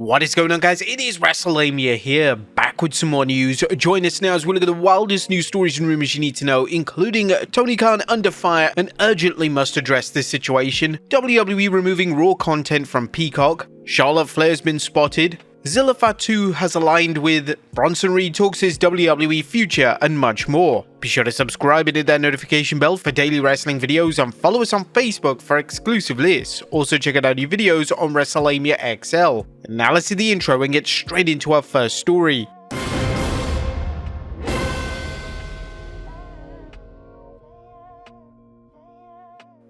What is going on, guys? It is Wrestlelamia here, back with some more news. Join us now as we look at the wildest news stories and rumors you need to know, including Tony Khan under fire and urgently must address this situation, WWE removing RAW content from Peacock, Charlotte Flair's been spotted, Zilla Fatu has aligned with, Bronson talks his WWE future, and much more. Be sure to subscribe and hit that notification bell for daily wrestling videos and follow us on Facebook for exclusive lists. Also check out our new videos on Wrestlelamia XL. And now let's see the intro and get straight into our first story.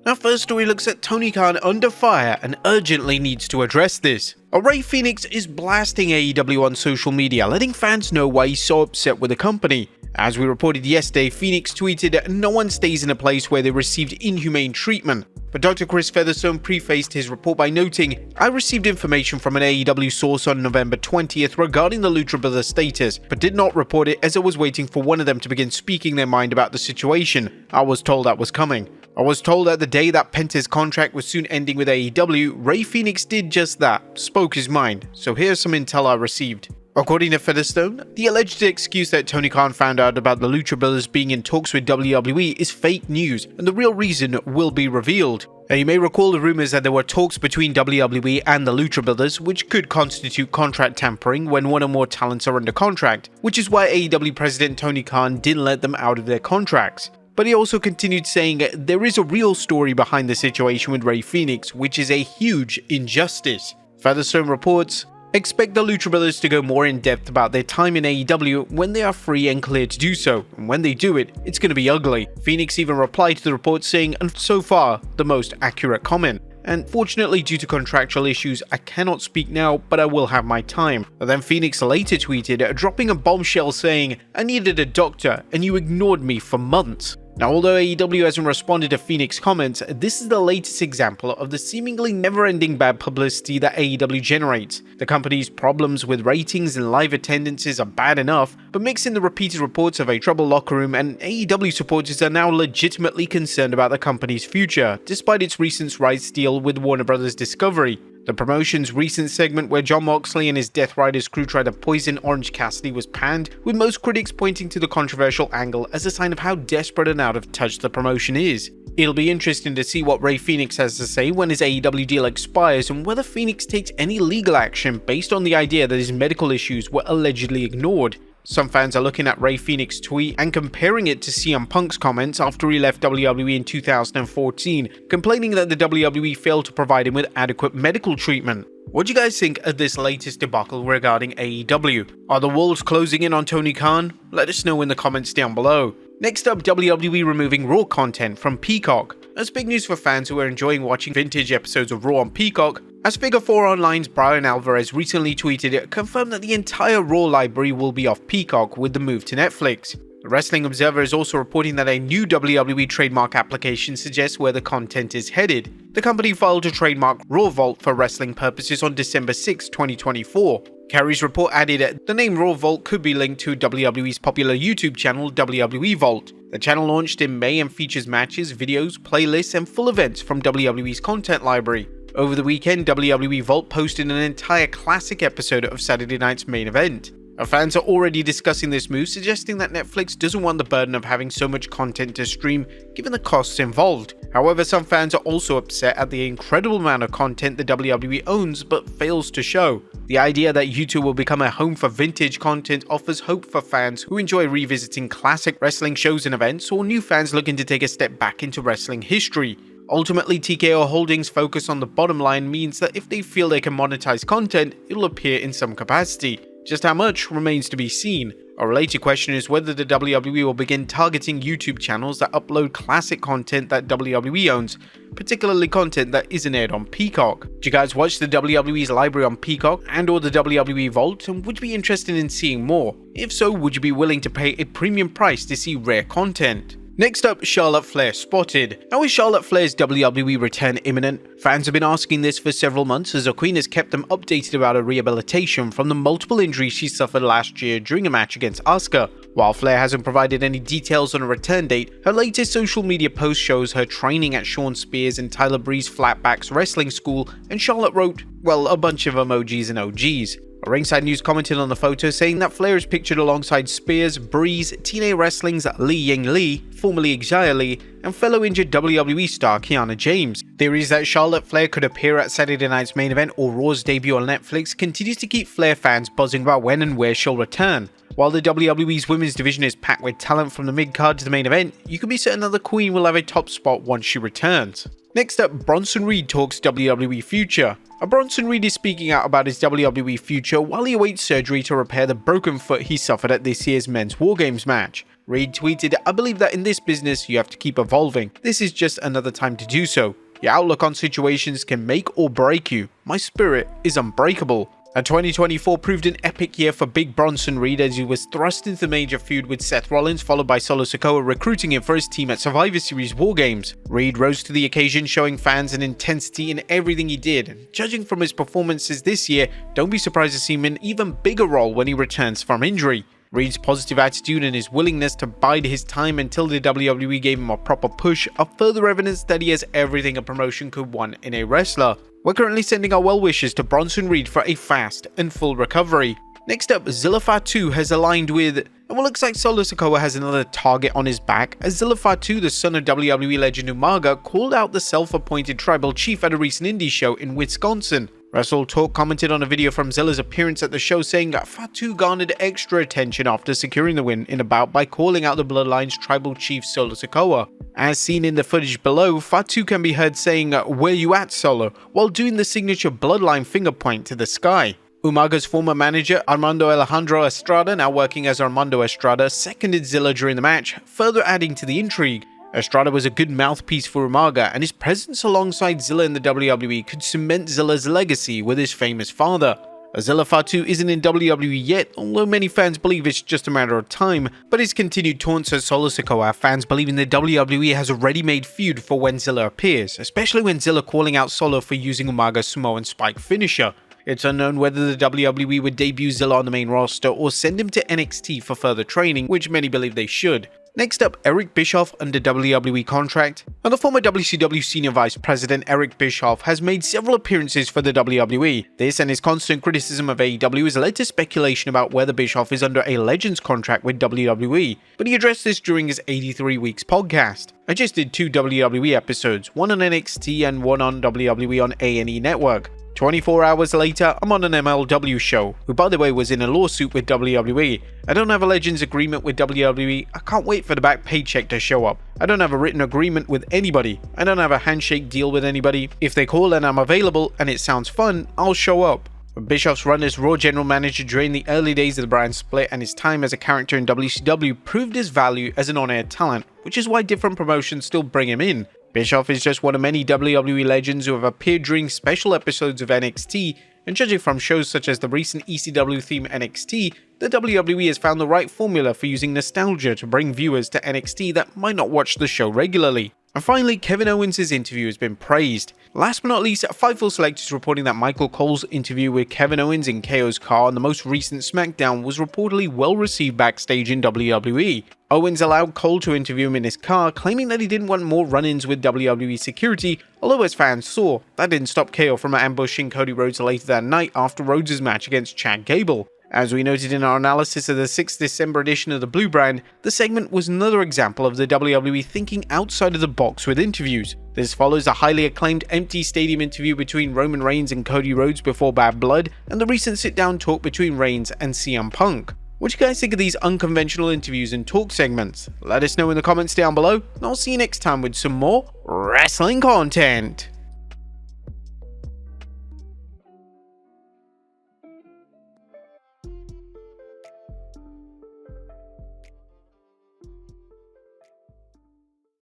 Our first story looks at Tony Khan under fire and urgently needs to address this. Rey Fenix is blasting AEW on social media, letting fans know why he's so upset with the company. As we reported yesterday, Fenix tweeted, "No one stays in a place where they received inhumane treatment." But Dr. Chris Featherstone prefaced his report by noting, "I received information from an AEW source on November 20th regarding the Lucha Brothers status, but did not report it as I was waiting for one of them to begin speaking their mind about the situation. I was told that was coming. I was told that the day that Penta's contract was soon ending with AEW, Rey Fenix did just that, spoke his mind. So here's some intel I received." According to Featherstone, the alleged excuse that Tony Khan found out about the Lucha Brothers being in talks with WWE is fake news, and the real reason will be revealed. Now, you may recall the rumors that there were talks between WWE and the Lucha Brothers, which could constitute contract tampering when one or more talents are under contract, which is why AEW President Tony Khan didn't let them out of their contracts. But he also continued saying there is a real story behind the situation with Rey Fenix, which is a huge injustice. Featherstone reports, "Expect the Lucha Brothers to go more in depth about their time in AEW when they are free and clear to do so, and when they do it, it's going to be ugly." Fenix even replied to the report saying, "And so far, the most accurate comment. And fortunately, due to contractual issues, I cannot speak now, but I will have my time." And then Fenix later tweeted, dropping a bombshell saying, "I needed a doctor, and you ignored me for months." Now, although AEW hasn't responded to Fenix comments, this is the latest example of the seemingly never-ending bad publicity that AEW generates. The company's problems with ratings and live attendances are bad enough, but mixing the repeated reports of a troubled locker room, and AEW supporters are now legitimately concerned about the company's future, despite its recent rights deal with Warner Bros. Discovery. The promotion's recent segment where Jon Moxley and his Death Riders crew tried to poison Orange Cassidy was panned, with most critics pointing to the controversial angle as a sign of how desperate and out of touch the promotion is. It'll be interesting to see what Rey Fenix has to say when his AEW deal expires and whether Fenix takes any legal action based on the idea that his medical issues were allegedly ignored. Some fans are looking at Rey Fenix's tweet and comparing it to CM Punk's comments after he left WWE in 2014, complaining that the WWE failed to provide him with adequate medical treatment. What do you guys think of this latest debacle regarding AEW? Are the walls closing in on Tony Khan? Let us know in the comments down below. Next up, WWE removing RAW content from Peacock. That's big news for fans who are enjoying watching vintage episodes of Raw on Peacock, as Figure 4 Online's Brian Alvarez recently tweeted, confirmed that the entire Raw library will be off Peacock with the move to Netflix. The Wrestling Observer is also reporting that a new WWE trademark application suggests where the content is headed. The company filed a trademark Raw Vault for wrestling purposes on December 6, 2024. Kerry's report added the name Raw Vault could be linked to WWE's popular YouTube channel WWE Vault. The channel launched in May and features matches, videos, playlists, and full events from WWE's content library. Over the weekend, WWE Vault posted an entire classic episode of Saturday Night's Main Event. Our fans are already discussing this move, suggesting that Netflix doesn't want the burden of having so much content to stream, given the costs involved. However, some fans are also upset at the incredible amount of content the WWE owns but fails to show. The idea that YouTube will become a home for vintage content offers hope for fans who enjoy revisiting classic wrestling shows and events, or new fans looking to take a step back into wrestling history. Ultimately, TKO Holdings' focus on the bottom line means that if they feel they can monetize content, it will appear in some capacity. Just how much remains to be seen. A related question is whether the WWE will begin targeting YouTube channels that upload classic content that WWE owns, particularly content that isn't aired on Peacock. Do you guys watch the WWE's library on Peacock and/or the WWE Vault, and would you be interested in seeing more? If so, would you be willing to pay a premium price to see rare content? Next up, Charlotte Flair spotted. Now, is Charlotte Flair's WWE return imminent? Fans have been asking this for several months as the Queen has kept them updated about her rehabilitation from the multiple injuries she suffered last year during a match against Asuka. While Flair hasn't provided any details on a return date, her latest social media post shows her training at Sean Spears and Tyler Breeze Flatback's wrestling school, and Charlotte wrote, well, a bunch of emojis and OGs. A Ringside News commented on the photo saying that Flair is pictured alongside Spears, Breeze, TNA Wrestling's Li Ying Lee, formerly Xia Li, and fellow injured WWE star Kiana James. Theories that Charlotte Flair could appear at Saturday Night's Main Event or Raw's debut on Netflix continues to keep Flair fans buzzing about when and where she'll return. While the WWE's women's division is packed with talent from the mid-card to the main event, you can be certain that the Queen will have a top spot once she returns. Next up, Bronson Reed talks WWE future. Bronson Reed is speaking out about his WWE future while he awaits surgery to repair the broken foot he suffered at this year's men's War Games match. Reed tweeted, "I believe that in this business you have to keep evolving. This is just another time to do so. Your outlook on situations can make or break you. My spirit is unbreakable." 2024 proved an epic year for Big Bronson Reed as he was thrust into the major feud with Seth Rollins, followed by Solo Sikoa recruiting him for his team at Survivor Series War Games. Reed rose to the occasion, showing fans an intensity in everything he did, and judging from his performances this year, don't be surprised to see him in an even bigger role when he returns from injury. Reed's positive attitude and his willingness to bide his time until the WWE gave him a proper push are further evidence that he has everything a promotion could want in a wrestler. We're currently sending our well wishes to Bronson Reed for a fast and full recovery. Next up, Zilla Fatu has aligned with, and what looks like Solo Sikoa has another target on his back, as Zilla Fatu, the son of WWE legend Umaga, called out the self-appointed tribal chief at a recent indie show in Wisconsin. Wrestle Talk commented on a video from Zilla's appearance at the show saying that Fatu garnered extra attention after securing the win in a bout by calling out the Bloodline's tribal chief Solo Sikoa. As seen in the footage below, Fatu can be heard saying, "Where you at, Solo?" while doing the signature Bloodline finger point to the sky. Umaga's former manager, Armando Alejandro Estrada, now working as Armando Estrada, seconded Zilla during the match, further adding to the intrigue. Estrada was a good mouthpiece for Umaga, and his presence alongside Zilla in the WWE could cement Zilla's legacy with his famous father. Zilla Fatu isn't in WWE yet, although many fans believe it's just a matter of time, but his continued taunts at Solo Sikoa have fans believing the WWE has a ready-made feud for when Zilla appears, especially when Zilla calling out Solo for using Umaga's Samoan Spike finisher. It's unknown whether the WWE would debut Zilla on the main roster or send him to NXT for further training, which many believe they should. Next up, Eric Bischoff under WWE Contract. And the former WCW Senior Vice President Eric Bischoff has made several appearances for the WWE. This and his constant criticism of AEW has led to speculation about whether Bischoff is under a Legends contract with WWE, but he addressed this during his 83 Weeks podcast. I just did 2 WWE episodes, one on NXT and one on WWE on A&E Network. 24 hours later, I'm on an MLW show, who by the way was in a lawsuit with WWE. I don't have a Legends agreement with WWE, I can't wait for the back paycheck to show up. I don't have a written agreement with anybody, I don't have a handshake deal with anybody. If they call and I'm available and it sounds fun, I'll show up. Bischoff's run as Raw General Manager during the early days of the brand split and his time as a character in WCW proved his value as an on-air talent, which is why different promotions still bring him in. Bischoff is just one of many WWE legends who have appeared during special episodes of NXT, and judging from shows such as the recent ECW theme NXT, the WWE has found the right formula for using nostalgia to bring viewers to NXT that might not watch the show regularly. And finally, Kevin Owens' interview has been praised. Last but not least, Fightful Select is reporting that Michael Cole's interview with Kevin Owens in KO's car on the most recent SmackDown was reportedly well received backstage in WWE. Owens allowed Cole to interview him in his car, claiming that he didn't want more run-ins with WWE security, although as fans saw, that didn't stop KO from ambushing Cody Rhodes later that night after Rhodes' match against Chad Gable. As we noted in our analysis of the 6th December edition of the Blue Brand, the segment was another example of the WWE thinking outside of the box with interviews. This follows a highly acclaimed empty stadium interview between Roman Reigns and Cody Rhodes before Bad Blood, and the recent sit-down talk between Reigns and CM Punk. What do you guys think of these unconventional interviews and talk segments? Let us know in the comments down below, and I'll see you next time with some more wrestling content.